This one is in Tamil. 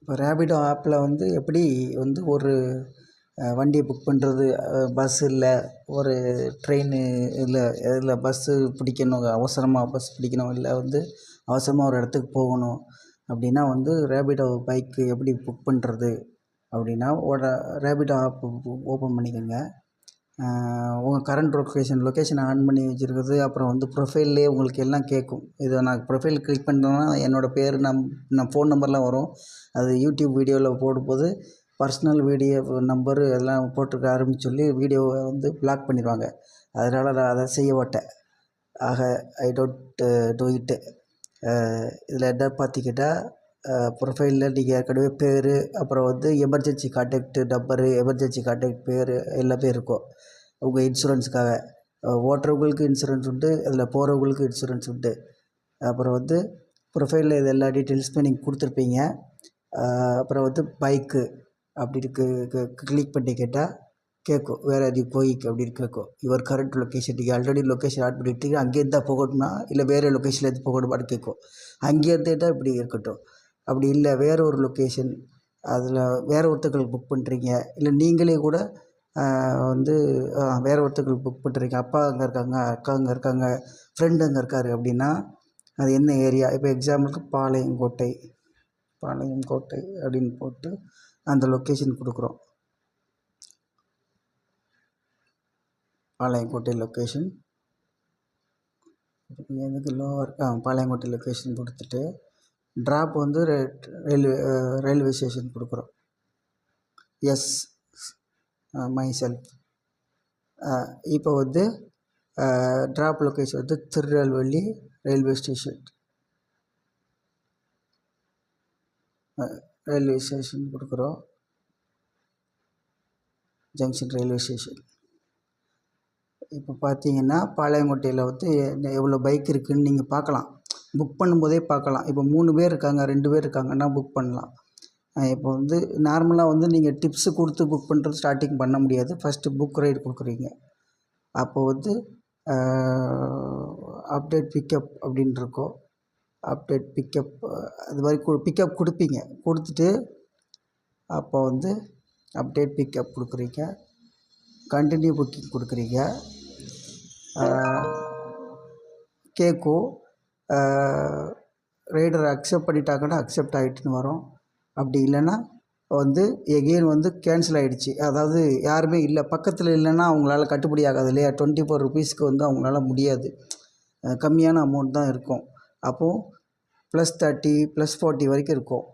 இப்போ ரேபிடோ ஆப்பில் வந்து எப்படி வந்து ஒரு வண்டியை புக் பண்ணுறது, பஸ் இல்லை, ஒரு ட்ரெயினு இல்லை, இதில் பஸ்ஸு பிடிக்கணும், அவசரமாக பஸ் பிடிக்கணும், இல்லை வந்து அவசரமாக ஒரு இடத்துக்கு போகணும் அப்படின்னா வந்து ரேபிடோ பைக்கு எப்படி புக் பண்ணுறது அப்படின்னா, ரேபிடோ ஆப் ஓப்பன் பண்ணிக்கோங்க. உங்கள் கரண்ட் லொக்கேஷன் ஆன் பண்ணி வச்சுருக்குறது. அப்புறம் வந்து ப்ரொஃபைல்லேயே உங்களுக்கு எல்லாம் கேட்கும். இதை நான் ப்ரொஃபைல் கிளிக் பண்ணுறேன்னா என்னோடய பேர், நான் ஃபோன் நம்பர்லாம் வரும். அது யூடியூப் வீடியோவில் போடும்போது பர்சனல் வீடியோ நம்பரு எல்லாம் போட்டிருக்காருன்னு சொல்லி வீடியோவை வந்து பிளாக் பண்ணிடுவாங்க. அதனால் நான் அதை செய்ய மாட்டேன். ஆக ஐ டோன்ட் டூ இட்டு. இதில் என்ன பார்த்திங்கன்னா, ப்ரொஃபைலில் நீங்கள் ஏற்கனவே பேர், அப்புறம் வந்து emergency contact number, emergency contact பேர் எல்லாமே இருக்கும். உங்கள் இன்சூரன்ஸுக்காக ஓட்டுறவங்களுக்கு இன்சூரன்ஸ் உண்டு, அதில் போகிறவங்களுக்கு இன்சூரன்ஸ் உண்டு. அப்புறம் வந்து ப்ரொஃபைலில் இது எல்லா டீட்டெயில்ஸுமே நீங்கள் கொடுத்துருப்பீங்க. அப்புறம் வந்து பைக்கு அப்படி கிளிக் பண்ணி கேட்டால் கேட்கும், வேறு எதுவும் கோயிக்கு அப்படின்னு கேட்கும். யுவர் கரண்ட் லொக்கேஷன், நீங்கள் ஆல்ரெடி லொக்கேஷன் ஆட் பண்ணிவிட்டு அங்கேருந்து தான் போகணுமா, இல்லை வேறு லொக்கேஷன்லேருந்து போகணுமான்னு கேட்கும். அங்கேருந்தே தான் இப்படி இருக்கட்டும். அப்படி இல்லை வேறு ஒரு லொக்கேஷன், அதில் வேறு ஒருத்தங்களுக்கு புக் பண்ணுறீங்க, இல்லை நீங்களே கூட வந்து வேறு ஒருத்தங்களுக்கு புக் பண்ணுறீங்க, அப்பா அங்கே இருக்காங்க, அக்கா அங்கே இருக்காங்க, ஃப்ரெண்டு அங்கே இருக்கார் அப்படின்னா அது என்ன ஏரியா, இப்போ எக்ஸாம்பிளுக்கு பாளையங்கோட்டை அப்படின்னு போட்டு அந்த லொக்கேஷன் கொடுக்குறோம். பாளையங்கோட்டை லொக்கேஷன் எதுக்கு லோவர் பாளையங்கோட்டை லொக்கேஷன் கொடுத்துட்டு ட்ராப் வந்து ரயில்வே ஸ்டேஷன் கொடுக்குறோம். S my self. இப்போ வந்து ட்ராப் லொக்கேஷன் வந்து திருநெல்வேலி ரயில்வே ஸ்டேஷன் கொடுக்குறோம். Junction railway station. இப்போ பார்த்தீங்கன்னா பாளையங்கோட்டையில் வந்து எவ்வளோ பைக் இருக்குதுன்னு நீங்கள் பார்க்கலாம். புக் பண்ணும்போதே பார்க்கலாம். இப்போ 3 பேர் இருக்காங்க, 2 பேர் இருக்காங்கன்னா புக் பண்ணலாம். இப்போ வந்து நார்மலாக வந்து நீங்கள் டிப்ஸு கொடுத்து புக் பண்ணுறது ஸ்டார்டிங் பண்ண முடியாது. ஃபஸ்ட்டு புக் ரைடு கொடுக்குறீங்க. அப்போது வந்து அப்டேட் பிக்கப் அப்படின்னு இருக்கும். அப்டேட் பிக்கப் அது மாதிரி பிக்கப் கொடுப்பீங்க. கொடுத்துட்டு அப்போ வந்து அப்டேட் பிக்கப் கொடுக்குறீங்க, கண்டினியூ புக்கிங் கொடுக்குறீங்க. கேட்கும், ரைடர் அக்செப்ட் பண்ணிட்டாங்கன்னா அக்செப்ட் ஆகிட்டுன்னு வரும். அப்படி இல்லைன்னா வந்து எகெயின் வந்து கேன்சல் ஆகிடுச்சு, அதாவது யாருமே இல்லை பக்கத்தில் இல்லைன்னா அவங்களால கட்டுப்படி ஆகாது இல்லையா. 24 ருபீஸ்க்கு வந்து அவங்களால முடியாது, கம்மியான அமௌண்ட் தான் இருக்கும். அப்போது +30 +40 வரைக்கும் இருக்கும்.